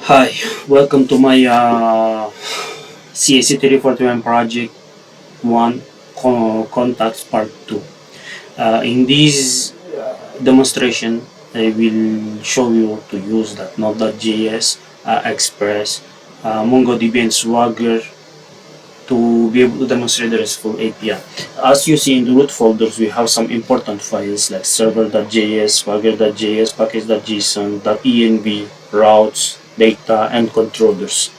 Hi, welcome to my CAC 3421 project 1 contacts part 2. In this demonstration, I will show you to use that Node.js, Express, MongoDB and Swagger to be able to demonstrate the RESTful API. As you see in the root folders, we have some important files like server.js, swagger.js, package.json, .env, routes, data, and controllers.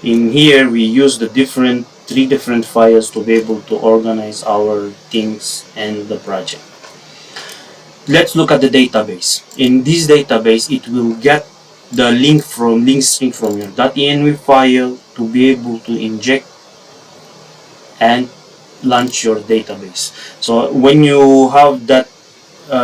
In here, we use the three different files to be able to organize our things and the project. Let's look at the database. In this database, it will get the link string from your .env file to be able to inject and launch your database. So when you have that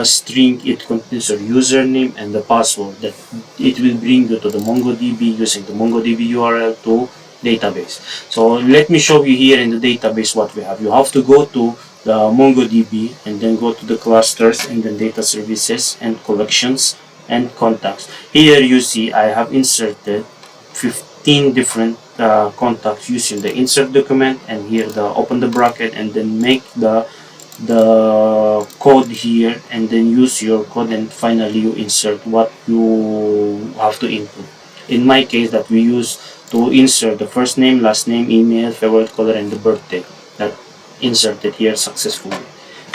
string, it contains your username and the password that it will bring you to the MongoDB using the MongoDB URL to database. So let me show you here in the database what we have. You have to go to the MongoDB and then go to the clusters and then data services and collections and contacts. Here you see I have inserted 15 different contacts using the insert document, and here the open the bracket and then make the code here and then use your code, and finally you insert what you have to input. In my case, that we use to insert the first name, last name, email, favorite color, and the birthday. That inserted here successfully.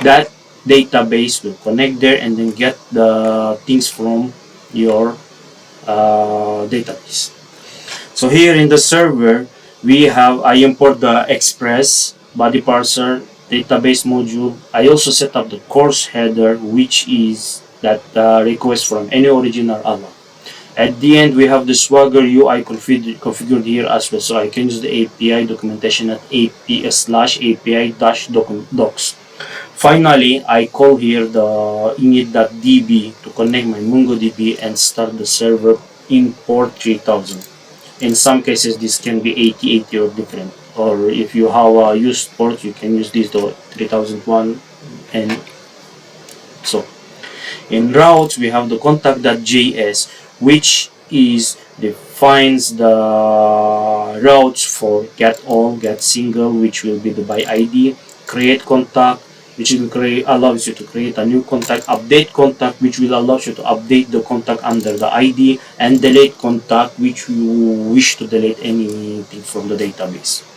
That database will connect there and then get the things from your database. So here in the server, I import the Express body parser database module. I also set up the course header, which is that request from any original alloc. At the end, we have the Swagger UI configured here as well, so I can use the API documentation at api/api-docs. Finally, I call here the init.db to connect my MongoDB and start the server in port 3000. In some cases, this can be 8080 or different. Or if you have a used port, you can use this to 3001 and so. In routes, we have the contact.js, which defines the routes for get all, get single, which will be the by ID, create contact, which will allows you to create a new contact, update contact, which will allow you to update the contact under the ID, and delete contact, which you wish to delete anything from the database.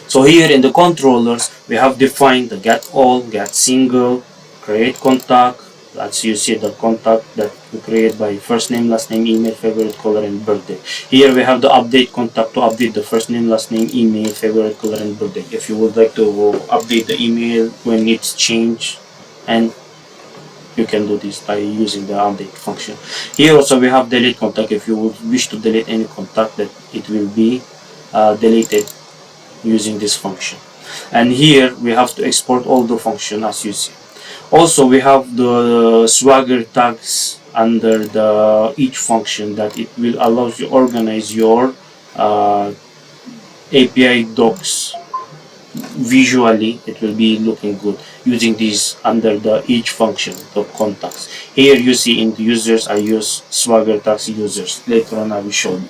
So here in the controllers, we have defined the get all, get single, create contact. As you see, the contact that we create by first name, last name, email, favorite color, and birthday. Here we have the update contact to update the first name, last name, email, favorite color, and birthday. If you would like to update the email when it's changed, and you can do this by using the update function. Here also we have delete contact. If you would wish to delete any contact, that it will be deleted using this function. And here we have to export all the function as you see. Also, we have the Swagger tags under each function that it will allow you to organize your API docs. Visually, it will be looking good using these under each function, the contacts. Here you see in the users, I use Swagger tags users. Later on, I will show you.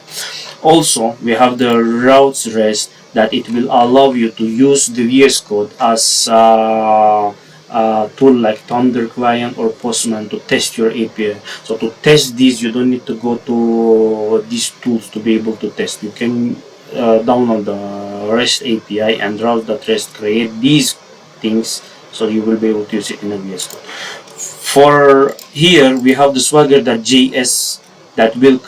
Also, we have the routes rest that it will allow you to use the VS Code as tool like Thunder Client or Postman to test your API. So to test this, you don't need to go to these tools to be able to test. You can download the REST API and route that REST, create these things, so you will be able to use it in the VS Code. For here, we have the Swagger.js that will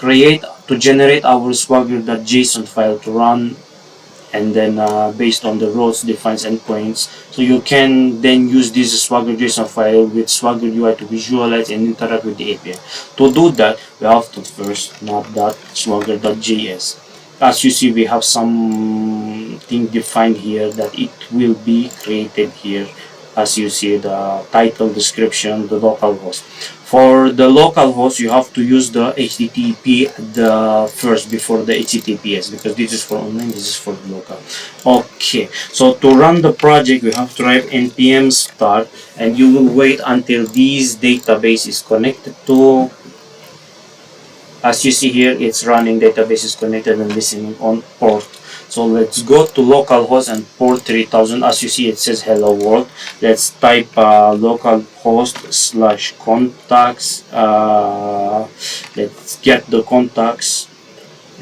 generate our Swagger.json file to run, and then based on the roles defines endpoints, so you can then use this Swagger JSON file with Swagger UI to visualize and interact with the API. To do that, we have to first map that swagger.js. As you see, we have something defined here that it will be created here. As you see, the title, description, the localhost. For the localhost, you have to use the HTTP first before the HTTPS, because this is for online, this is for local. Okay, so to run the project, we have to write npm start, and you will wait until this database is connected to As you see here, it's running database is connected and listening on port. So let's go to localhost and port 3000. As you see, it says hello world. Let's type localhost/contacts. Let's get the contacts,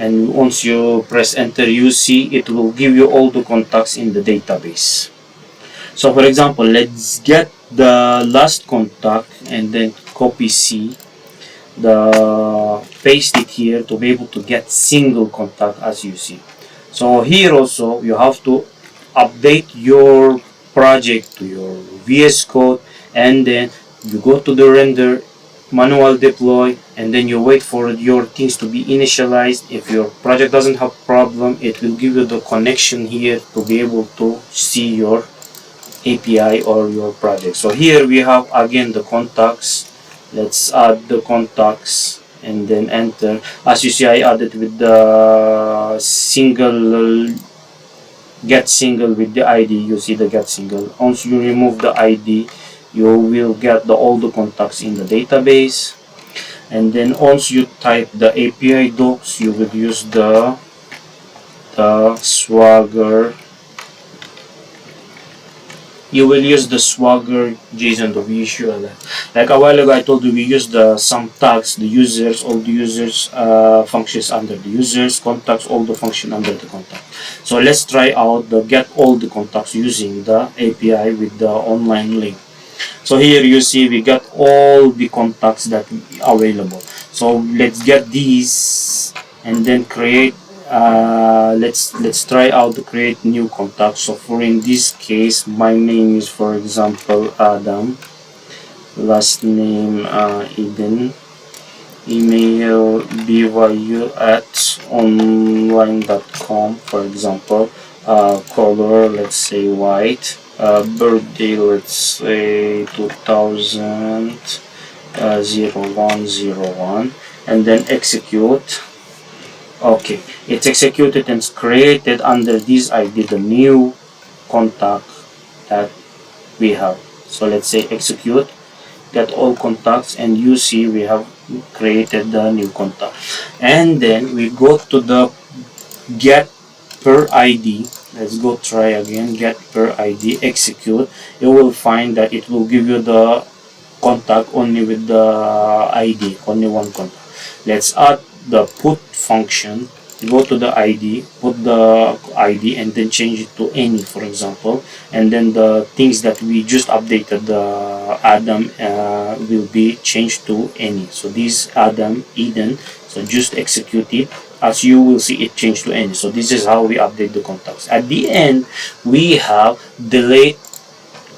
and once you press enter, you see it will give you all the contacts in the database. So for example, let's get the last contact and then copy C, paste it here to be able to get single contact. As you see, so here also you have to update your project to your VS Code, and then you go to the render, manual deploy, and then you wait for your things to be initialized. If your project doesn't have problem, it will give you the connection here to be able to see your API or your project. So here we have again the contacts. Let's add the contacts and then enter. As you see, I added with the single, get single with the ID. You see the get single. Once you remove the ID, you will get all the contacts in the database. And then once you type the API docs, you will use the Swagger. You will use the Swagger JSON of usual. Like a while ago, I told you we use some tags, the users, all the users functions under the users, contacts, all the function under the contact. So let's try out the get all the contacts using the API with the online link. So here you see we got all the contacts that are available. So let's get these and then create. Let's try out to create new contacts. So for in this case, my name is, for example, Adam, last name Eden, email byu@online.com, for example, color, let's say white, birthday, let's say 2000 0101, and then execute. Okay, it's executed and created under this ID the new contact that we have. So let's say execute, get all contacts, and you see we have created the new contact. And then we go to the get per ID. Let's go try again, get per ID, execute. You will find that it will give you the contact only with the ID, only one contact. Let's add the put function. Go to the ID, put the ID, and then change it to any, for example, and then the things that we just updated, the Adam will be changed to any. So this Adam Eden, so just execute it. As you will see, it changed to any. So this is how we update the contacts. At the end, we have delete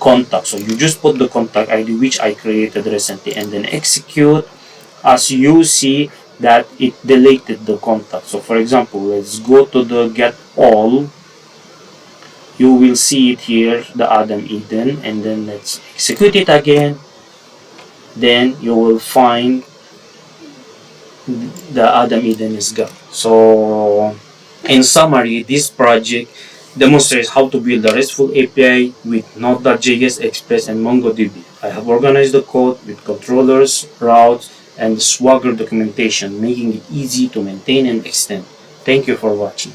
contact. So you just put the contact ID which I created recently and then execute. As you see that it deleted the contact. So for example, let's go to the get all. You will see it here, the Adam Eden, and then let's execute it again. Then you will find the Adam Eden is gone. So in summary, this project demonstrates how to build a RESTful API with Node.js, Express, and MongoDB. I have organized the code with controllers, routes, and Swagger documentation, making it easy to maintain and extend. Thank you for watching.